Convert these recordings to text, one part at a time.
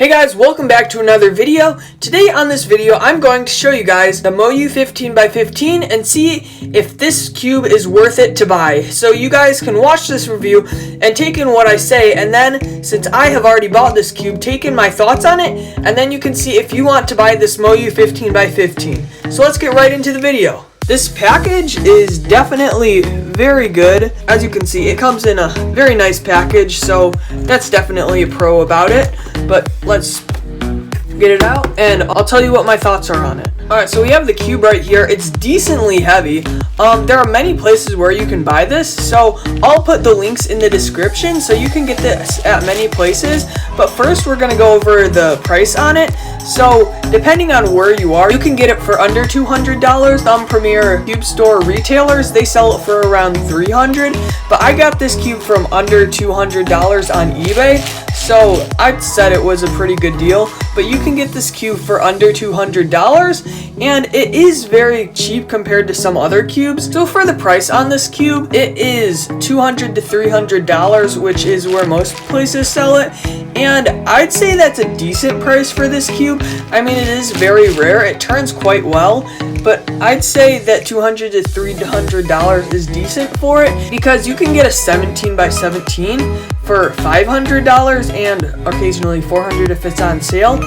Hey guys, welcome back to another video. Today on this video, I'm going to show you guys the MoYu 15x15 and see if this cube is worth it to buy. So you guys can watch this review and take in what I say, and then since I have already bought this cube, take in my thoughts on it, and then you can see if you want to buy this MoYu 15x15. So let's get right into the video. This package is definitely very good. As you can see, it comes in a very nice package, so that's definitely a pro about it. But let's get it out and I'll tell you what my thoughts are on it. Alright, so we have the cube right here. It's decently heavy. There are many places where you can buy this, so I'll put the links in the description so you can get this at many places. But first we're going to go over the price on it. So depending on where you are, you can get it for under $200. Some premier cube store retailers, they sell it for around $300, but I got this cube from under $200 on eBay, so I'd said it was a pretty good deal. But you can get this cube for under $200, and it is very cheap compared to some other cubes. So for the price on this cube, it is $200 to $300, which is where most places sell it, and I'd say that's a decent price for this cube. I mean, it is very rare, it turns quite well, but I'd say that $200 to $300 is decent for it, because you can get a 17x17 for $500 and occasionally $400 if it's on sale.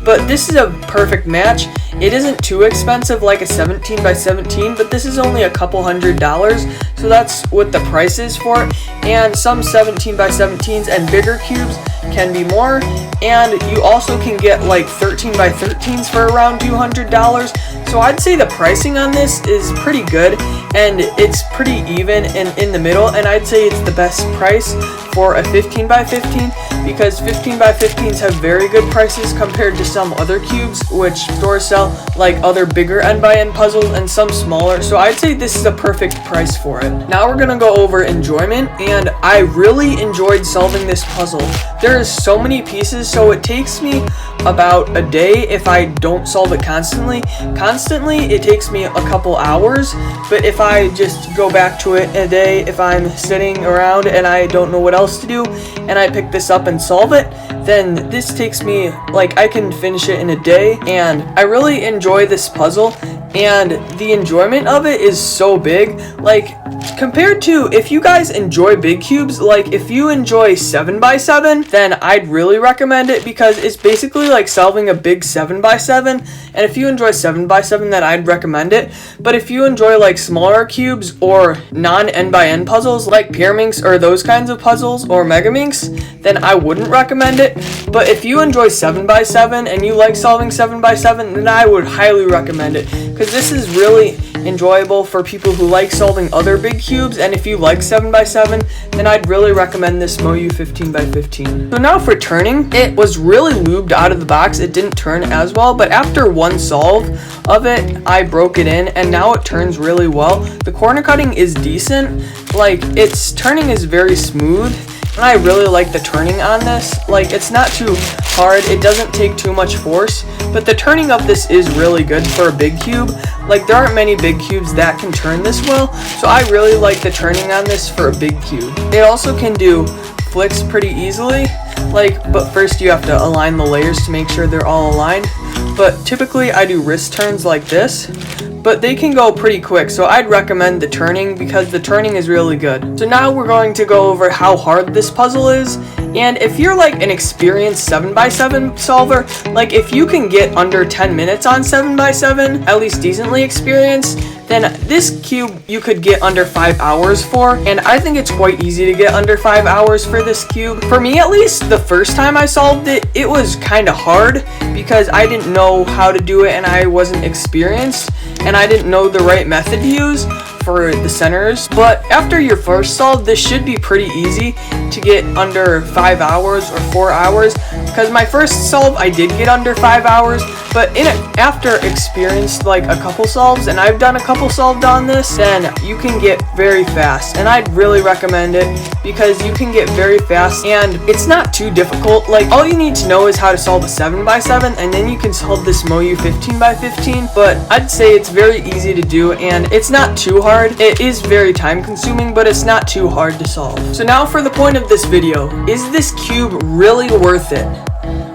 But this is a perfect match. It isn't too expensive like a 17x17, but this is only a couple $100, so that's what the price is for it. And some 17x17s and bigger cubes can be more, and you also can get like 13x13s for around $200. So I'd say the pricing on this is pretty good, and it's pretty even and in the middle, and I'd say it's the best price for a 15x15, because 15x15s have very good prices compared to some other cubes which stores sell, like other bigger n-by-n puzzles and some smaller. So I'd say this is a perfect price for it. Now we're gonna go over enjoyment, and I really enjoyed solving this puzzle. There's so many pieces, so it takes me about a day if I don't solve it constantly. Constantly, it takes me a couple hours, but if I just go back to it a day, if I'm sitting around and I don't know what else to do, and I pick this up and solve it, then this takes me, like, I can finish it in a day, and I really enjoy this puzzle, and the enjoyment of it is so big. Like, compared to, if you guys enjoy big cubes, like if you enjoy 7x7, then I'd really recommend it, because it's basically like solving a big 7x7, and if you enjoy 7x7, then I'd recommend it. But if you enjoy like smaller cubes or non-n-by-n puzzles like Pyraminx or those kinds of puzzles, or Megaminx, then I wouldn't recommend it. But if you enjoy 7x7 and you like solving 7x7, then I would highly recommend it, because this is really enjoyable for people who like solving other big cubes. And if you like 7x7, then I'd really recommend this MoYu 15x15. So now for turning, it was really lubed out of the box. It didn't turn as well, but after one solve of it, I broke it in, and now it turns really well. The corner cutting is decent, like its turning is very smooth, and I really like the turning on this. Like, it's not too hard, it doesn't take too much force, but the turning of this is really good for a big cube. Like, there aren't many big cubes that can turn this well, so I really like the turning on this for a big cube. It also can do flicks pretty easily, but first you have to align the layers to make sure they're all aligned. But typically I do wrist turns like this, but they can go pretty quick, so I'd recommend the turning, because the turning is really good. So now we're going to go over how hard this puzzle is, and if you're like an experienced 7x7 solver, like if you can get under 10 minutes on 7x7, at least decently experienced, then this cube you could get under 5 hours for, and I think it's quite easy to get under 5 hours for this cube. For me at least, the first time I solved it, it was kind of hard, because I didn't know how to do it and I wasn't experienced, and I didn't know the right method to use for the centers. But after your first solve, this should be pretty easy to get under 5 hours or 4 hours, because my first solve I did get under 5 hours, but after experienced like a couple solves, and I've done a couple solved on this, then you can get very fast, and I'd really recommend it, because you can get very fast and it's not too difficult. Like, all you need to know is how to solve a 7x7, and then you can solve this MoYu 15x15. But I'd say it's very easy to do, and it's not too hard. It is very time consuming, but it's not too hard to solve. So now for the point of this video, is this cube really worth it?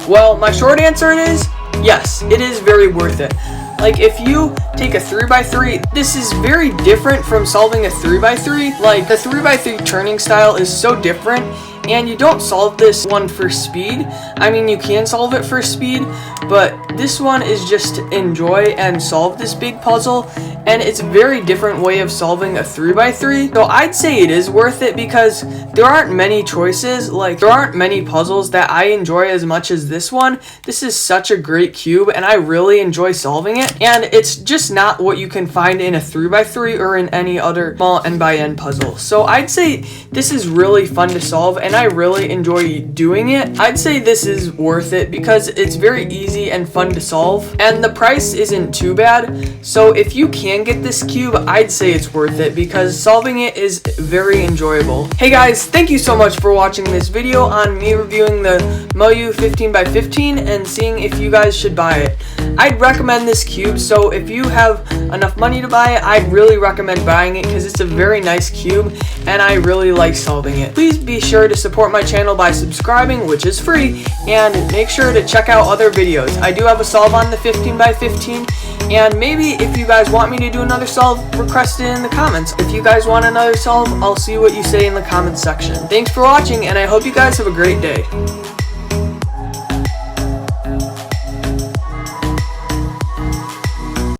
Well, my short answer is yes, it is very worth it. Like, if you take a 3x3, this is very different from solving a 3x3. Like, the 3x3 turning style is so different, and you don't solve this one for speed. I mean, you can solve it for speed, but this one is just to enjoy and solve this big puzzle, and it's a very different way of solving a 3x3. So I'd say it is worth it because there aren't many choices. Like, there aren't many puzzles that I enjoy as much as this one. This is such a great cube, and I really enjoy solving it, and it's just not what you can find in a 3x3 or in any other small n×n puzzle. So I'd say this is really fun to solve, and I really enjoy doing it. I'd say this is worth it because it's very easy and fun to solve, and the price isn't too bad. So if you can get this cube, I'd say it's worth it because solving it is very enjoyable. Hey guys, thank you so much for watching this video on me reviewing the MoYu 15x15 and seeing if you guys should buy it. I'd recommend this cube, so if you have enough money to buy it, I'd really recommend buying it because it's a very nice cube and I really like solving it. Please be sure to support my channel by subscribing, which is free, and make sure to check out other videos. I do have a solve on the 15x15, and maybe if you guys want me to do another solve, request it in the comments. If you guys want another solve, I'll see what you say in the comments section. Thanks for watching, and I hope you guys have a great day.